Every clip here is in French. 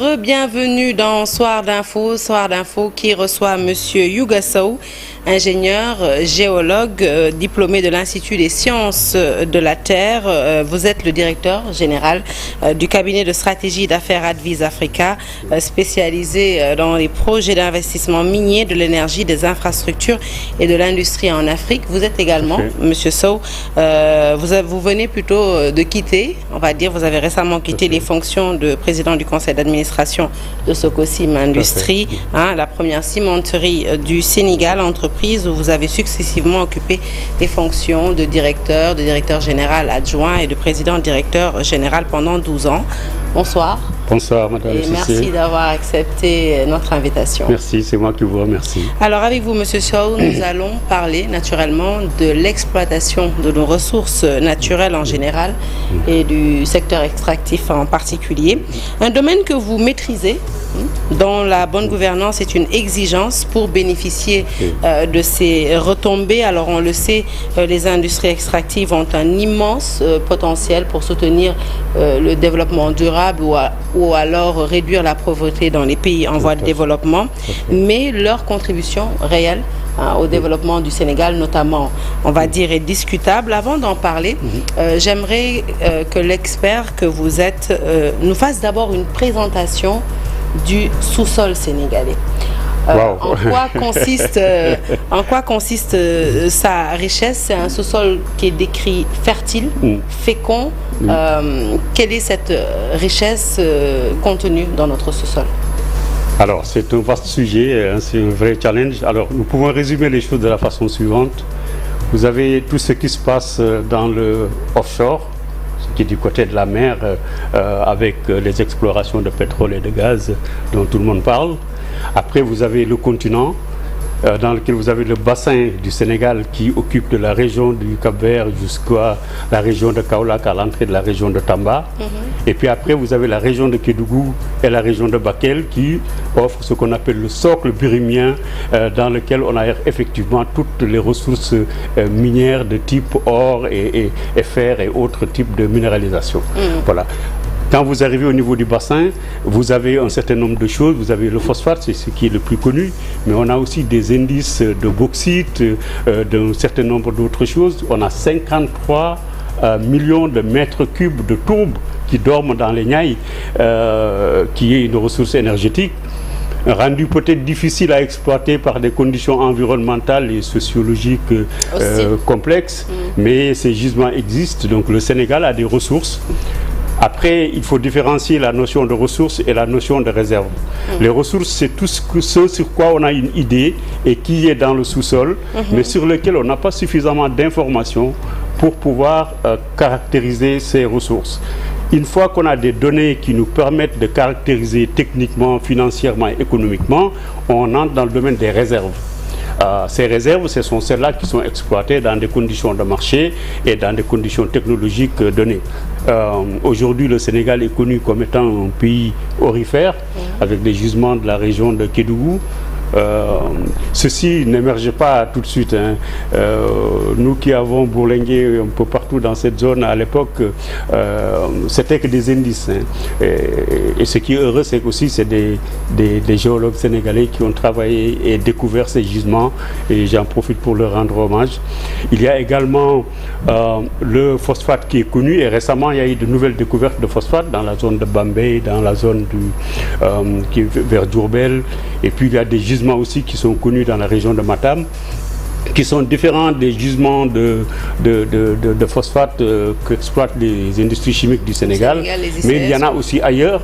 Bienvenue dans Soir d'Info qui reçoit Monsieur Youga Sow, ingénieur, géologue, diplômé de l'Institut des sciences de la Terre. Vous êtes le directeur général du cabinet de stratégie d'affaires Advis Africa, spécialisé dans les projets d'investissement minier, de l'énergie, des infrastructures et de l'industrie en Afrique. Vous êtes également, Monsieur Sow, vous venez plutôt de quitter, on va dire, vous avez récemment quitté les fonctions de président du conseil d'administration de Socosim Industrie, la première cimenterie du Sénégal, entreprise où vous avez successivement occupé les fonctions de directeur général adjoint et de président-directeur général pendant 12 ans. Bonsoir. Bonsoir, Madame et merci d'avoir accepté notre invitation. Merci, c'est moi qui vous remercie. Alors, avec vous, Monsieur Sow, nous allons parler naturellement de l'exploitation de nos ressources naturelles en général et du secteur extractif en particulier. Un domaine que vous maîtrisez, dont la bonne gouvernance est une exigence pour bénéficier de ces retombées. Alors, on le sait, les industries extractives ont un immense potentiel pour soutenir le développement durable ou alors réduire la pauvreté dans les pays en voie de développement, mais leur contribution réelle au développement du Sénégal, notamment, on va dire, est discutable. Avant d'en parler, j'aimerais que l'expert que vous êtes nous fasse d'abord une présentation du sous-sol sénégalais. En quoi consiste sa richesse? C'est un sous-sol qui est décrit fertile, fécond. Quelle est cette richesse contenue dans notre sous-sol? Alors, c'est un vaste sujet, c'est un vrai challenge. Alors, nous pouvons résumer les choses de la façon suivante. Vous avez tout ce qui se passe dans le offshore, qui est du côté de la mer, avec les explorations de pétrole et de gaz dont tout le monde parle. Après, vous avez le continent, dans lequel vous avez le bassin du Sénégal qui occupe de la région du Cap-Vert jusqu'à la région de Kaolack, à l'entrée de la région de Tamba. Et puis après, vous avez la région de Kédougou et la région de Bakel qui offrent ce qu'on appelle le socle birimien, dans lequel on a effectivement toutes les ressources minières de type or et fer et autres types de minéralisation. Voilà. Quand vous arrivez au niveau du bassin, vous avez un certain nombre de choses. Vous avez le phosphate, c'est ce qui est le plus connu, mais on a aussi des indices de bauxite, d'un certain nombre d'autres choses. On a 53 millions de mètres cubes de tourbe qui dorment dans les Niayes, qui est une ressource énergétique, rendu peut-être difficile à exploiter par des conditions environnementales et sociologiques complexes, mais ces gisements existent. Donc le Sénégal a des ressources. Après, il faut différencier la notion de ressources et la notion de réserve. Les ressources, c'est tout ce sur quoi on a une idée et qui est dans le sous-sol, mais sur lequel on n'a pas suffisamment d'informations pour pouvoir caractériser ces ressources. Une fois qu'on a des données qui nous permettent de caractériser techniquement, financièrement et économiquement, on entre dans le domaine des réserves. Ces réserves, ce sont celles-là qui sont exploitées dans des conditions de marché et dans des conditions technologiques données. Aujourd'hui, le Sénégal est connu comme étant un pays aurifère, avec des gisements de la région de Kédougou. Ceci n'émerge pas tout de suite. Nous qui avons bourlingué un peu partout dans cette zone à l'époque, c'était que des indices. Et ce qui est heureux, c'est qu'aussi c'est des géologues sénégalais qui ont travaillé et découvert ces gisements, et j'en profite pour leur rendre hommage. Il y a également le phosphate qui est connu, et récemment il y a eu de nouvelles découvertes de phosphate dans la zone de Bambey, dans la zone qui est vers Diourbel, et puis il y a des gisements aussi qui sont connus dans la région de Matam, qui sont différents des gisements de phosphate qu'exploitent les industries chimiques du Sénégal, mais il y en a aussi ailleurs.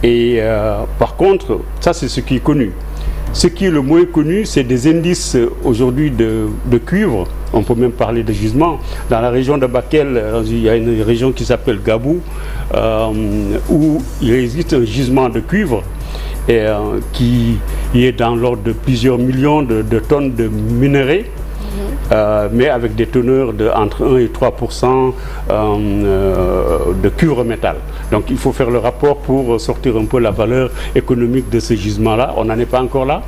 Et par contre, ça c'est ce qui est connu. Ce qui est le moins connu, c'est des indices aujourd'hui de cuivre. On peut même parler de gisements. Dans la région de Bakel, il y a une région qui s'appelle Gabou, où il existe un gisement de cuivre qui est dans l'ordre de plusieurs millions de tonnes de minerais. mais avec des teneurs entre 1 et 3% de cuivre métal. Donc il faut faire le rapport pour sortir un peu la valeur économique de ce gisement-là. On n'en est pas encore là,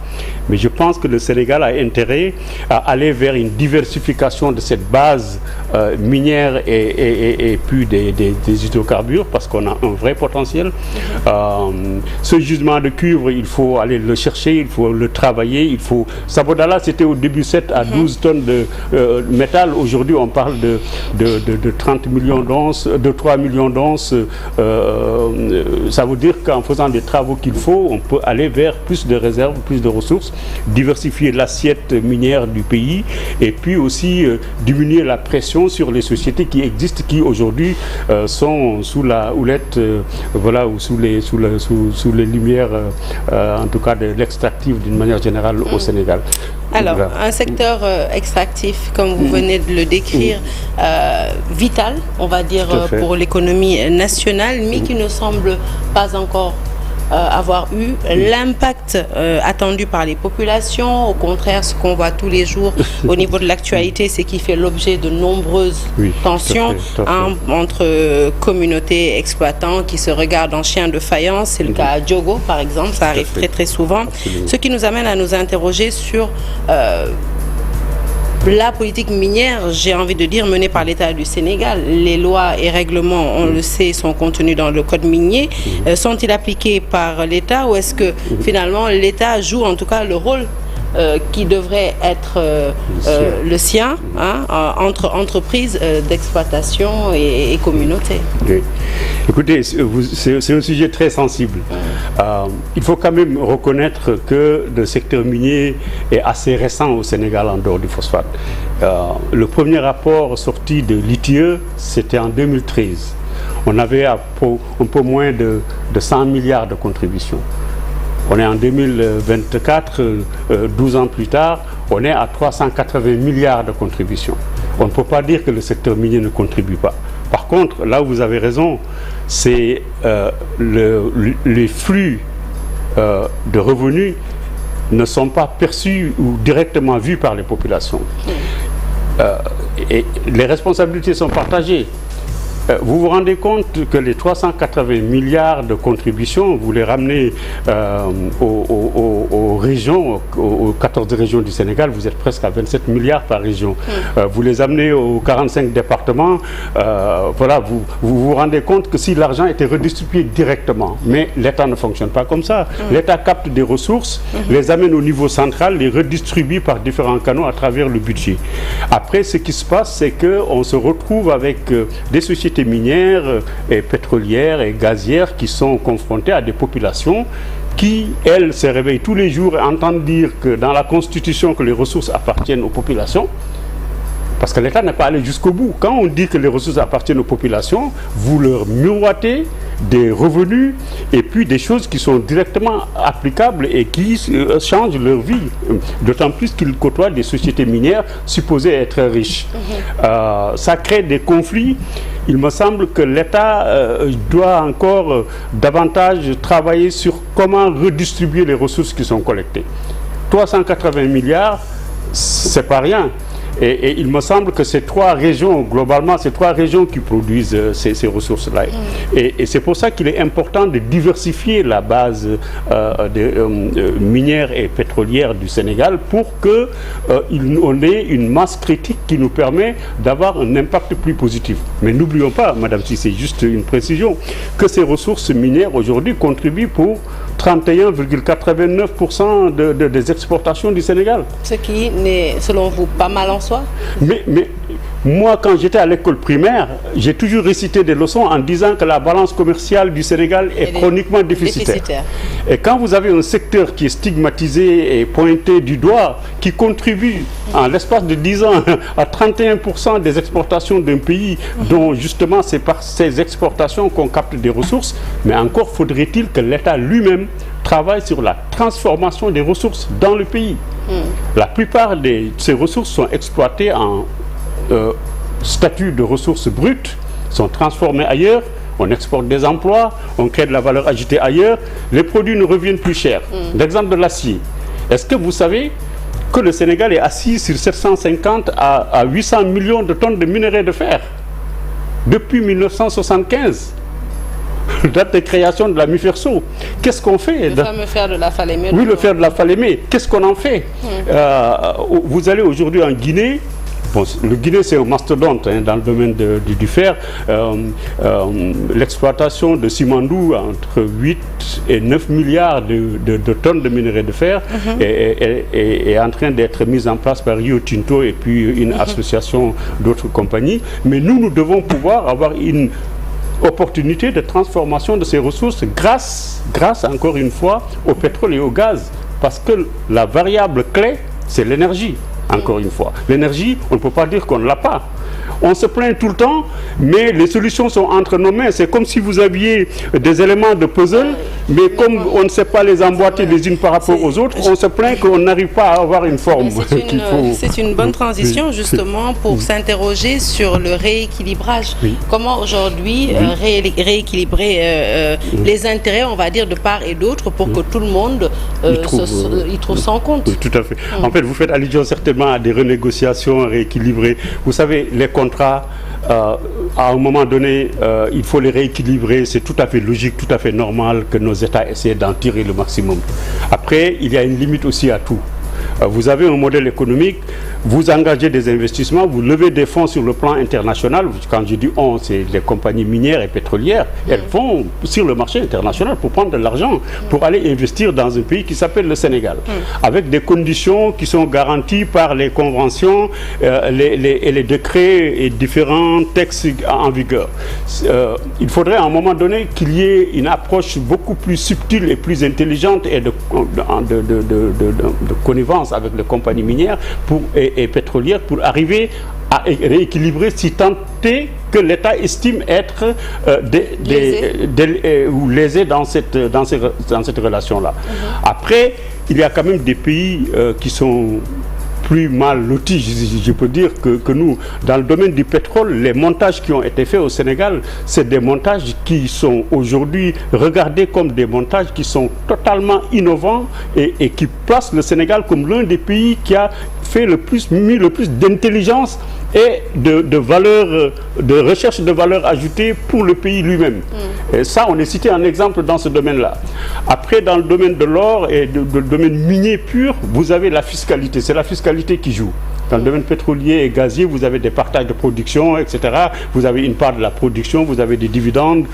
mais je pense que le Sénégal a intérêt à aller vers une diversification de cette base minière et puis des hydrocarbures, parce qu'on a un vrai potentiel. Ce gisement de cuivre, il faut aller le chercher, il faut le travailler. Sabodala, c'était au début 7 à 12 tonnes de métal. Aujourd'hui, on parle de 30 millions d'onces, de 3 millions d'onces. Ça veut dire qu'en faisant des travaux qu'il faut, on peut aller vers plus de réserves, plus de ressources, diversifier l'assiette minière du pays et puis aussi diminuer la pression sur les sociétés qui existent, qui aujourd'hui sont sous la houlette, voilà, ou sous les lumières, en tout cas de l'extractif d'une manière générale au Sénégal. Alors, un secteur extractif, comme vous venez de le décrire, vital, on va dire, pour l'économie nationale, mais qui ne semble pas encore avoir eu l'impact attendu par les populations. Au contraire, ce qu'on voit tous les jours au niveau de l'actualité, c'est qu'il fait l'objet de nombreuses tensions entre communautés exploitants qui se regardent en chiens de faïence. C'est le cas à Diogo, par exemple, ça arrive très très souvent. Absolument. Ce qui nous amène à nous interroger sur la politique minière, j'ai envie de dire, menée par l'État du Sénégal. Les lois et règlements, on le sait, sont contenus dans le code minier. Sont-ils appliqués par l'État ou est-ce que finalement l'État joue en tout cas le rôle qui devrait être le sien, entre entreprises d'exploitation et communautés? Oui. Écoutez, c'est un sujet très sensible. Il faut quand même reconnaître que le secteur minier est assez récent au Sénégal en dehors du phosphate. Le premier rapport sorti de l'ITIE, c'était en 2013. On avait un peu moins de 100 milliards de contributions. On est en 2024, 12 ans plus tard, on est à 380 milliards de contributions. On ne peut pas dire que le secteur minier ne contribue pas. Par contre, là où vous avez raison, c'est les flux de revenus ne sont pas perçus ou directement vus par les populations. Et les responsabilités sont partagées. Vous vous rendez compte que les 380 milliards de contributions, vous les ramenez aux régions, aux 14 régions du Sénégal, vous êtes presque à 27 milliards par région. Vous les amenez aux 45 départements, voilà, vous vous rendez compte que si l'argent était redistribué directement, mais l'État ne fonctionne pas comme ça. L'État capte des ressources, les amène au niveau central, les redistribue par différents canaux à travers le budget. Après, ce qui se passe, c'est qu'on se retrouve avec des sociétés minières et pétrolières et gazières qui sont confrontées à des populations qui, elles, se réveillent tous les jours et entendent dire que dans la Constitution que les ressources appartiennent aux populations, parce que l'État n'est pas allé jusqu'au bout. Quand on dit que les ressources appartiennent aux populations, vous leur miroitez des revenus et puis des choses qui sont directement applicables et qui changent leur vie. D'autant plus qu'ils côtoient des sociétés minières supposées être riches. Ça crée des conflits. Il me semble que l'État doit encore davantage travailler sur comment redistribuer les ressources qui sont collectées. 380 milliards, c'est pas rien. Et il me semble que ces trois régions, globalement, ces trois régions qui produisent ces ressources-là. Et c'est pour ça qu'il est important de diversifier la base minière et pétrolière du Sénégal pour qu'on ait une masse critique qui nous permet d'avoir un impact plus positif. Mais n'oublions pas, Madame, si c'est juste une précision, que ces ressources minières aujourd'hui contribuent pour 31,89% des exportations du Sénégal. Ce qui n'est, selon vous, pas mal en soi? Mais moi, quand j'étais à l'école primaire, j'ai toujours récité des leçons en disant que la balance commerciale du Sénégal est chroniquement déficitaire. Et quand vous avez un secteur qui est stigmatisé et pointé du doigt, qui contribue en l'espace de 10 ans à 31% des exportations d'un pays, dont justement c'est par ces exportations qu'on capte des ressources, mais encore faudrait-il que l'État lui-même travaille sur la transformation des ressources dans le pays. La plupart de ces ressources sont exploitées en statut de ressources brutes, sont transformées ailleurs, on exporte des emplois, on crée de la valeur ajoutée ailleurs, les produits ne reviennent plus chers. L'exemple de l'acier. Est-ce que vous savez que le Sénégal est assis sur 750 à 800 millions de tonnes de minerai de fer depuis 1975. Date de création de la Miferso. Qu'est-ce qu'on fait? Le fameux fer de la Falémé. Oui, le fer de la Falémé. Qu'est-ce qu'on en fait? Vous allez aujourd'hui en Guinée. Bon, le Guinée, c'est un mastodonte dans le domaine du fer. L'exploitation de Simandou, entre 8 et 9 milliards de tonnes de minerai de fer, est en train d'être mise en place par Rio Tinto et puis une association d'autres compagnies. Mais nous devons pouvoir avoir une opportunité de transformation de ces ressources grâce encore une fois au pétrole et au gaz, parce que la variable clé, c'est l'énergie. Encore une fois, l'énergie, on ne peut pas dire qu'on ne l'a pas. On se plaint tout le temps, mais les solutions sont entre nos mains. C'est comme si vous aviez des éléments de puzzle, mais comme on ne sait pas les emboîter les unes par rapport aux autres, on se plaint qu'on n'arrive pas à avoir une forme. C'est une bonne transition justement pour s'interroger sur le rééquilibrage. Comment aujourd'hui rééquilibrer les intérêts, on va dire, de part et d'autre pour que tout le monde y trouve son compte. Oui, tout à fait. En fait, vous faites allusion certainement à des renégociations rééquilibrées. Vous savez, les contrats, à un moment donné, il faut les rééquilibrer. C'est tout à fait logique, tout à fait normal que nos États essaient d'en tirer le maximum. Après, il y a une limite aussi à tout. Vous avez un modèle économique, vous engagez des investissements, vous levez des fonds sur le plan international. Quand je dis on, c'est les compagnies minières et pétrolières. Elles vont sur le marché international pour prendre de l'argent, pour aller investir dans un pays qui s'appelle le Sénégal, avec des conditions qui sont garanties par les conventions et les décrets et différents textes en vigueur. Il faudrait à un moment donné qu'il y ait une approche beaucoup plus subtile et plus intelligente et de connivence avec les compagnies minières et pétrolières pour arriver à rééquilibrer si tant est que l'État estime être lésé dans cette relation-là. Après, il y a quand même des pays qui sont plus mal lotis, je peux dire, que nous. Dans le domaine du pétrole, les montages qui ont été faits au Sénégal, c'est des montages qui sont aujourd'hui regardés comme des montages qui sont totalement innovants et qui placent le Sénégal comme l'un des pays qui a mis le plus d'intelligence et de valeur, de recherche de valeur ajoutée pour le pays lui-même. Et ça, on est cité un exemple dans ce domaine-là. Après, dans le domaine de l'or et le domaine minier pur, vous avez la fiscalité. C'est la fiscalité qui joue. Dans le domaine pétrolier et gazier, vous avez des partages de production, etc. Vous avez une part de la production, vous avez des dividendes.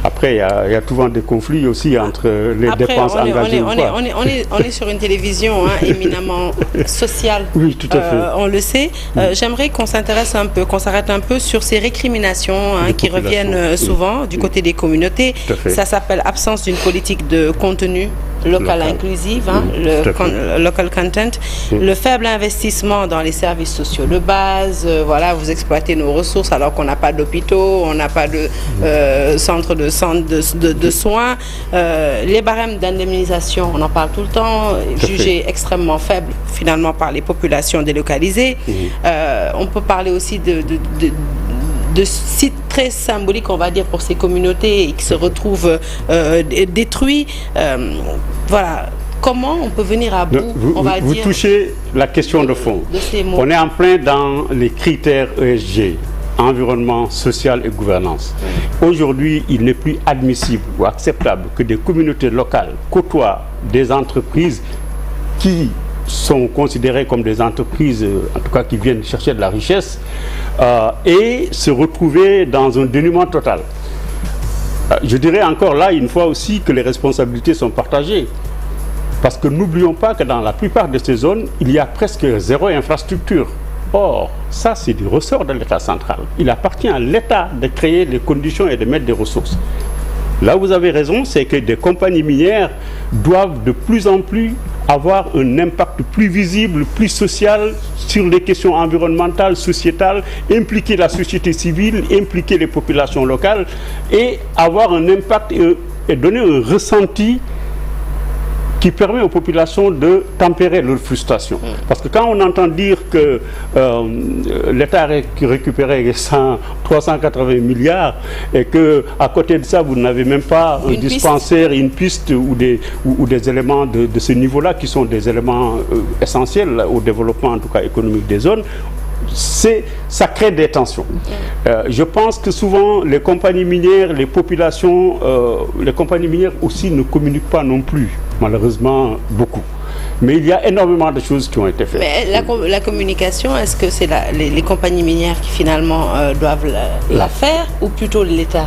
Après, il y a souvent des conflits aussi entre les dépenses engagées. On est sur une télévision éminemment sociale. Oui, tout à fait. On le sait. J'aimerais qu'on s'intéresse un peu, qu'on s'arrête un peu sur ces récriminations qui reviennent souvent du côté des communautés. Ça s'appelle absence d'une politique de contenu local inclusive, le local content, le faible investissement dans les services sociaux de base, voilà, vous exploitez nos ressources alors qu'on n'a pas d'hôpitaux, on n'a pas de centre de soins, les barèmes d'indemnisation, on en parle tout le temps, jugés extrêmement faibles finalement par les populations délocalisées. On peut parler aussi de sites très symboliques, on va dire, pour ces communautés qui se retrouvent détruits. Voilà. Comment on peut venir à bout, vous touchez la question de fond. On est en plein dans les critères ESG, environnement, social et gouvernance. Aujourd'hui, il n'est plus admissible ou acceptable que des communautés locales côtoient des entreprises qui sont considérées comme des entreprises, en tout cas qui viennent chercher de la richesse, et se retrouver dans un dénuement total. Je dirais encore là, une fois aussi, que les responsabilités sont partagées. Parce que n'oublions pas que dans la plupart de ces zones, il y a presque zéro infrastructure. Or, ça c'est du ressort de l'État central. Il appartient à l'État de créer les conditions et de mettre des ressources. Là où vous avez raison, c'est que des compagnies minières doivent de plus en plus avoir un impact plus visible, plus social sur les questions environnementales, sociétales, impliquer la société civile, impliquer les populations locales et avoir un impact et donner un ressenti qui permet aux populations de tempérer leur frustration. Parce que quand on entend dire que l'État a récupéré 380 milliards et qu'à côté de ça, vous n'avez même pas un dispensaire, une piste ou des éléments de ce niveau-là qui sont des éléments essentiels au développement, en tout cas économique des zones, ça crée des tensions. Je pense que souvent les compagnies minières, les populations, les compagnies minières aussi ne communiquent pas non plus, malheureusement beaucoup. Mais il y a énormément de choses qui ont été faites. Mais la communication, est-ce que c'est les compagnies minières qui finalement doivent la faire ou plutôt l'État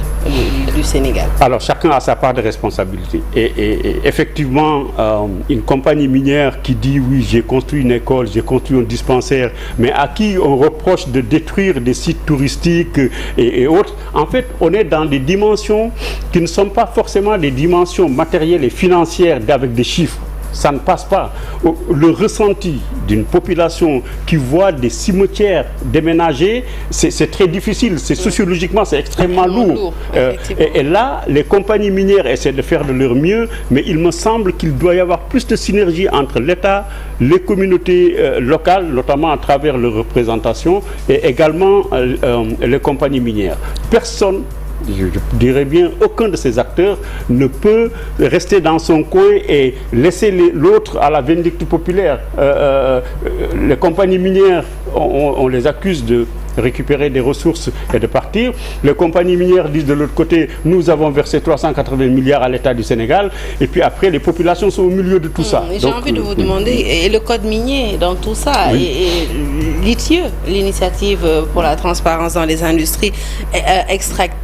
du Sénégal? Alors chacun a sa part de responsabilité. Et effectivement, une compagnie minière qui dit oui, j'ai construit une école, j'ai construit un dispensaire, mais à qui on reproche de détruire des sites touristiques et autres, en fait, on est dans des dimensions qui ne sont pas forcément des dimensions matérielles et financières avec des chiffres. Ça ne passe pas. Le ressenti d'une population qui voit des cimetières déménager, c'est très difficile. Sociologiquement, c'est extrêmement lourd. Et là, les compagnies minières essaient de faire de leur mieux, mais il me semble qu'il doit y avoir plus de synergie entre l'État, les communautés locales, notamment à travers leurs représentations, et également les compagnies minières. Personne, je dirais bien, aucun de ces acteurs ne peut rester dans son coin et laisser l'autre à la vindicte populaire. Les compagnies minières, on les accuse de récupérer des ressources et de partir. Les compagnies minières disent de l'autre côté, nous avons versé 380 milliards à l'État du Sénégal, et puis après les populations sont au milieu de tout ça. J'ai envie de vous demander, et le code minier dans tout ça, oui. et l'ITIE, l'initiative pour la transparence dans les industries extractives,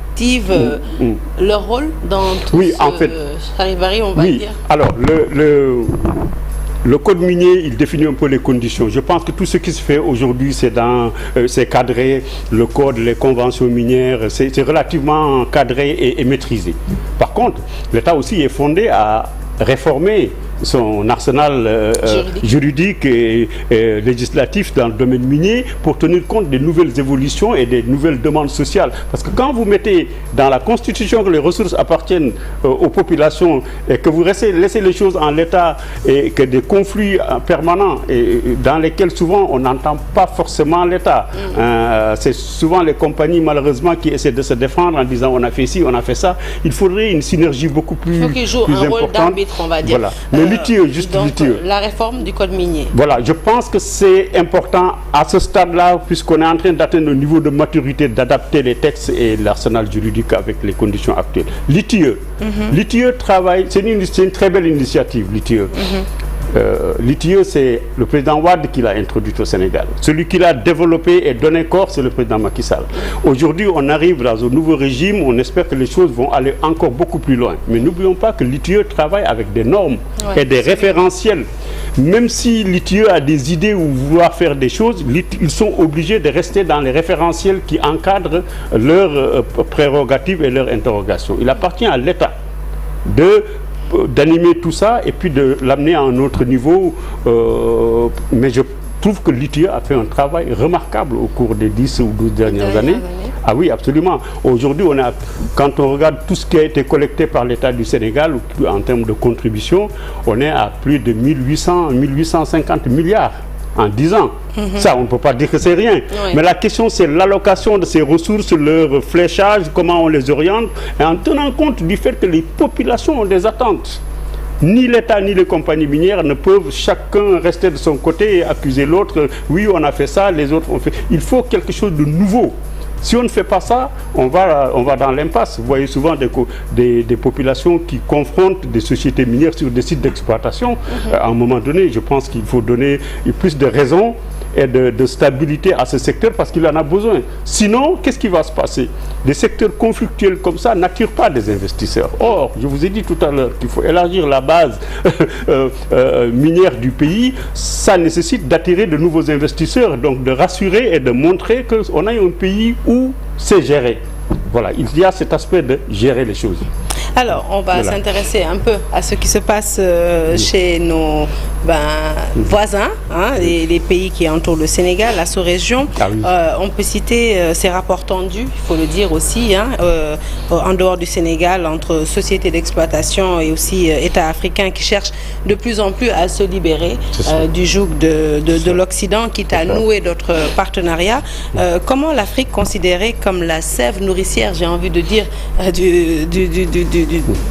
leur rôle dans tout en fait, charivari, on va dire. Alors, le code minier, il définit un peu les conditions. Je pense que tout ce qui se fait aujourd'hui, c'est cadré, le code, les conventions minières, c'est relativement cadré et maîtrisé. Par contre, l'État aussi est fondé à réformer son arsenal juridique et législatif dans le domaine minier pour tenir compte des nouvelles évolutions et des nouvelles demandes sociales. Parce que quand vous mettez dans la Constitution que les ressources appartiennent aux populations et que vous laissez les choses en l'état et que des conflits permanents et dans lesquels souvent on n'entend pas forcément l'État. C'est souvent les compagnies malheureusement qui essaient de se défendre en disant on a fait ci, on a fait ça. Il faudrait une synergie beaucoup plus importante. Il faut qu'ils jouent un rôle d'arbitre, on va dire. Voilà. l'ITIE, juste l'ITIE. La réforme du code minier. Voilà, je pense que c'est important à ce stade-là, puisqu'on est en train d'atteindre le niveau de maturité, d'adapter les textes et l'arsenal juridique avec les conditions actuelles. L'ITIE, l'ITIE travaille, c'est une très belle initiative, l'ITIE. L'ITIE, c'est le président Wade qui l'a introduit au Sénégal. Celui qui l'a développé et donné corps, c'est le président Macky Sall. Aujourd'hui, on arrive dans un nouveau régime, on espère que les choses vont aller encore beaucoup plus loin. Mais n'oublions pas que l'ITIE travaille avec des normes et des référentiels. Même si l'ITIE a des idées ou vouloir faire des choses, ils sont obligés de rester dans les référentiels qui encadrent leurs prérogatives et leurs interrogations. Il appartient à l'État d'animer tout ça et puis de l'amener à un autre niveau. Mais je trouve que l'ITIE a fait un travail remarquable au cours des 10 ou 12 dernières années. Ah oui, absolument. Aujourd'hui, quand on regarde tout ce qui a été collecté par l'État du Sénégal en termes de contribution, on est à plus de 1850 milliards en 10 ans. Ça, on ne peut pas dire que c'est rien. Oui. Mais la question, c'est l'allocation de ces ressources, leur fléchage, comment on les oriente, et en tenant compte du fait que les populations ont des attentes. Ni l'État ni les compagnies minières ne peuvent chacun rester de son côté et accuser l'autre. Oui, on a fait ça, les autres ont fait. Il faut quelque chose de nouveau. Si on ne fait pas ça, on va dans l'impasse. Vous voyez souvent des populations qui confrontent des sociétés minières sur des sites d'exploitation. À un moment donné, je pense qu'il faut donner plus de raisons et de stabilité à ce secteur parce qu'il en a besoin. Sinon, qu'est-ce qui va se passer? Des secteurs conflictuels comme ça n'attirent pas des investisseurs. Or, je vous ai dit tout à l'heure qu'il faut élargir la base minière du pays. Ça nécessite d'attirer de nouveaux investisseurs, donc de rassurer et de montrer qu'on a un pays où c'est géré. Voilà, il y a cet aspect de gérer les choses. Alors, on va s'intéresser un peu à ce qui se passe chez nos voisins, hein, les pays qui entourent le Sénégal, la sous-région. On peut citer ces rapports tendus, il faut le dire aussi, hein, en dehors du Sénégal, entre sociétés d'exploitation et aussi États africains qui cherchent de plus en plus à se libérer du joug de l'Occident, quitte à nouer d'autres partenariats. Comment l'Afrique, considérée comme la sève nourricière, j'ai envie de dire,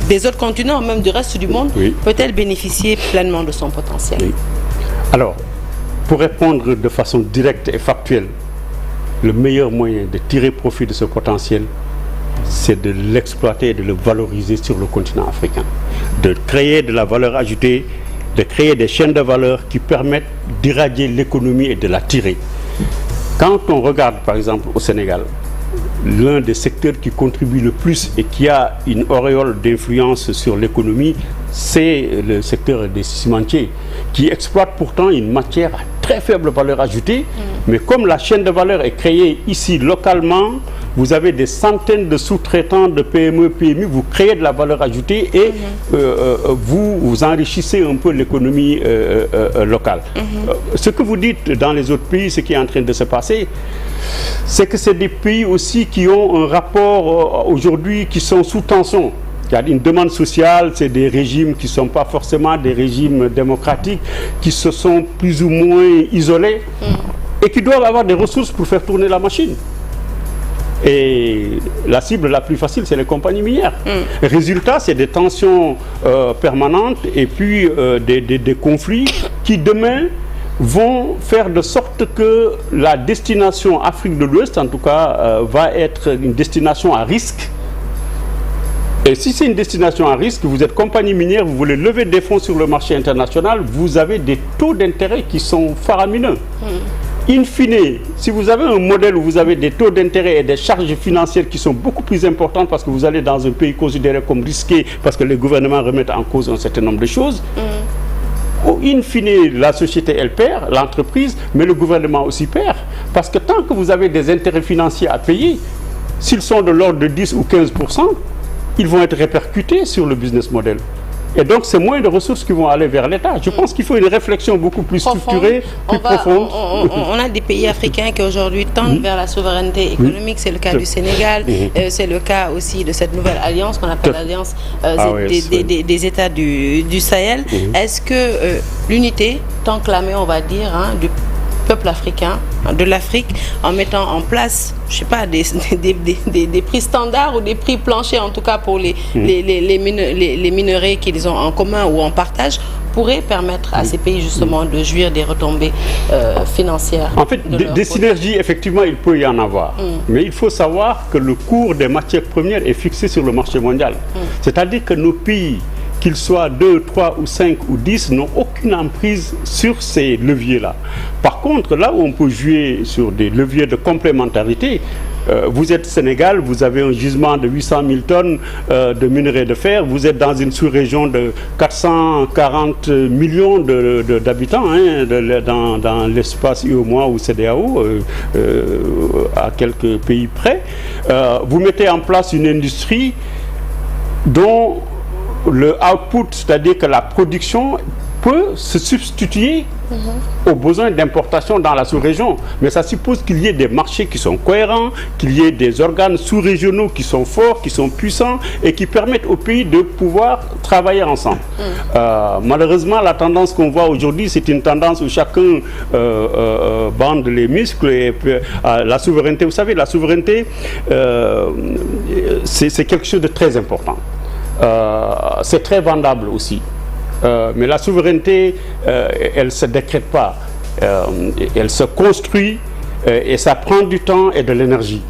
des autres continents, même du reste du monde, peut-elle bénéficier pleinement de son potentiel? Alors, pour répondre de façon directe et factuelle, le meilleur moyen de tirer profit de ce potentiel, c'est de l'exploiter et de le valoriser sur le continent africain, de créer de la valeur ajoutée, de créer des chaînes de valeur qui permettent d'irradier l'économie et de la tirer. Quand on regarde par exemple au Sénégal, l'un des secteurs qui contribue le plus et qui a une auréole d'influence sur l'économie, c'est le secteur des cimentiers, qui exploite pourtant une matière à très faible valeur ajoutée, mais comme la chaîne de valeur est créée ici localement, vous avez des centaines de sous-traitants de PME, PMI, vous créez de la valeur ajoutée et vous enrichissez un peu l'économie locale. Ce que vous dites dans les autres pays, ce qui est en train de se passer, c'est que c'est des pays aussi qui ont un rapport aujourd'hui qui sont sous tension. Il y a une demande sociale, c'est des régimes qui ne sont pas forcément des régimes démocratiques, qui se sont plus ou moins isolés et qui doivent avoir des ressources pour faire tourner la machine. Et la cible la plus facile, c'est les compagnies minières. Résultat, c'est des tensions permanentes et puis des conflits qui demain vont faire de sorte que la destination Afrique de l'Ouest, en tout cas, va être une destination à risque. Et si c'est une destination à risque, vous êtes compagnie minière, vous voulez lever des fonds sur le marché international, vous avez des taux d'intérêt qui sont faramineux. In fine, si vous avez un modèle où vous avez des taux d'intérêt et des charges financières qui sont beaucoup plus importantes parce que vous allez dans un pays considéré comme risqué, parce que les gouvernements remettent en cause un certain nombre de choses, in fine, la société, elle perd, l'entreprise, mais le gouvernement aussi perd. Parce que tant que vous avez des intérêts financiers à payer, s'ils sont de l'ordre de 10 ou 15%, ils vont être répercutés sur le business model. Et donc, c'est moins de ressources qui vont aller vers l'État. Je pense qu'il faut une réflexion beaucoup plus structurée, plus profonde. On a des pays africains qui aujourd'hui tendent vers la souveraineté économique. C'est le cas du Sénégal. C'est le cas aussi de cette nouvelle alliance qu'on appelle l'alliance des États du Sahel. Est-ce que l'unité, tant clamée, on va dire, hein, du peuple africain, de l'Afrique, en mettant en place, je sais pas, des prix standards ou des prix planchers, en tout cas pour les minerais qu'ils ont en commun ou en partage, pourrait permettre à ces pays justement de jouir des retombées financières. En fait, des synergies, effectivement, il peut y en avoir. Mais il faut savoir que le cours des matières premières est fixé sur le marché mondial. C'est-à-dire que nos pays, qu'ils soient 2, 3 ou 5 ou 10, n'ont aucune emprise sur ces leviers-là. Par contre, là où on peut jouer sur des leviers de complémentarité, vous êtes Sénégal, vous avez un gisement de 800 000 tonnes de minerais de fer, vous êtes dans une sous-région de 440 millions d'habitants, hein, dans l'espace UEMOA ou CEDEAO, à quelques pays près. Vous mettez en place une industrie dont le output, c'est-à-dire que la production peut se substituer aux besoins d'importation dans la sous-région. Mais ça suppose qu'il y ait des marchés qui sont cohérents, qu'il y ait des organes sous-régionaux qui sont forts, qui sont puissants et qui permettent au pays de pouvoir travailler ensemble. Malheureusement, la tendance qu'on voit aujourd'hui, c'est une tendance où chacun bande les muscles et la souveraineté. Vous savez, la souveraineté, c'est quelque chose de très important. C'est très vendable aussi. Mais la souveraineté, elle ne se décrète pas. Elle se construit et ça prend du temps et de l'énergie.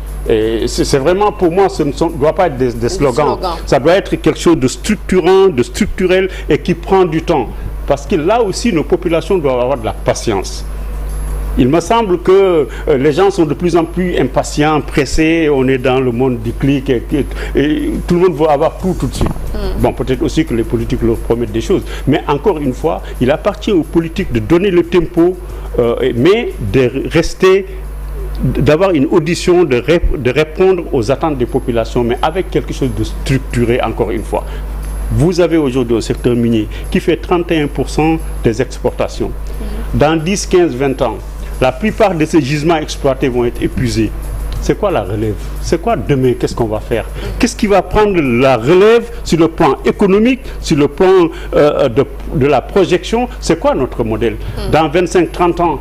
C'est vraiment, pour moi, ce ne doit pas être des slogans. Ça doit être quelque chose de structurant, de structurel et qui prend du temps. Parce que là aussi, nos populations doivent avoir de la patience. Il me semble que les gens sont de plus en plus impatients, pressés, on est dans le monde du clic et tout le monde veut avoir tout de suite. Bon, peut-être aussi que les politiques leur promettent des choses, mais encore une fois, il appartient aux politiques de donner le tempo, mais de rester, d'avoir une audition, de répondre aux attentes des populations, mais avec quelque chose de structuré, encore une fois. Vous avez aujourd'hui un secteur minier qui fait 31% des exportations. Dans 10, 15, 20 ans, la plupart de ces gisements exploités vont être épuisés. C'est quoi la relève? C'est quoi demain? Qu'est-ce qu'on va faire? Qu'est-ce qui va prendre la relève sur le plan économique, sur le plan de la projection? C'est quoi notre modèle? Dans 25-30 ans,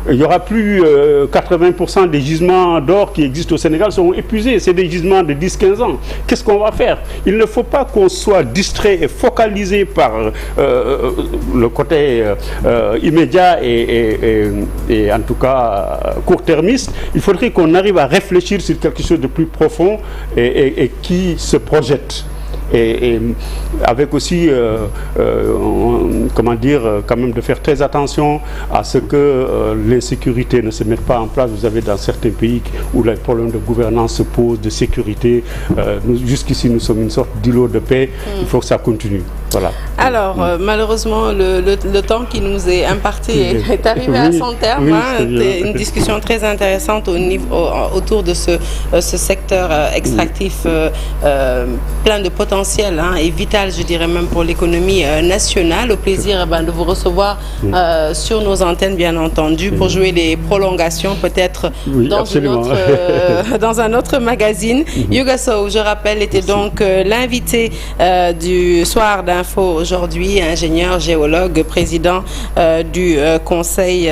il n'y aura plus 80% des gisements d'or qui existent au Sénégal seront épuisés. C'est des gisements de 10-15 ans. Qu'est-ce qu'on va faire? Il ne faut pas qu'on soit distrait et focalisé par le côté immédiat et en tout cas court-termiste. Il faudrait qu'on arrive à réfléchir sur quelque chose de plus profond et qui se projette. Et avec aussi, comment dire, quand même de faire très attention à ce que l'insécurité ne se mette pas en place. Vous avez dans certains pays où les problèmes de gouvernance se posent, de sécurité. Jusqu'ici, nous sommes une sorte d'îlot de paix. Il faut que ça continue. Voilà. Alors, malheureusement, le temps qui nous est imparti est arrivé à son terme. C'était une discussion très intéressante autour de ce secteur extractif plein de potentiel et vital, je dirais même pour l'économie nationale. Au plaisir de vous recevoir sur nos antennes, bien entendu, pour jouer les prolongations peut-être dans un autre magazine. Yoga Sow, je rappelle, était donc l'invité du soir d'info aujourd'hui, ingénieur géologue, président du conseil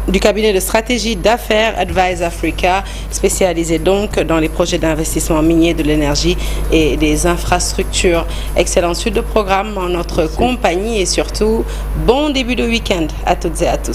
du cabinet de stratégie d'affaires Advise Africa, spécialisé donc dans les projets d'investissement minier, de l'énergie et des infrastructures. Excellente suite de programme en notre compagnie et surtout bon début de week-end à toutes et à tous.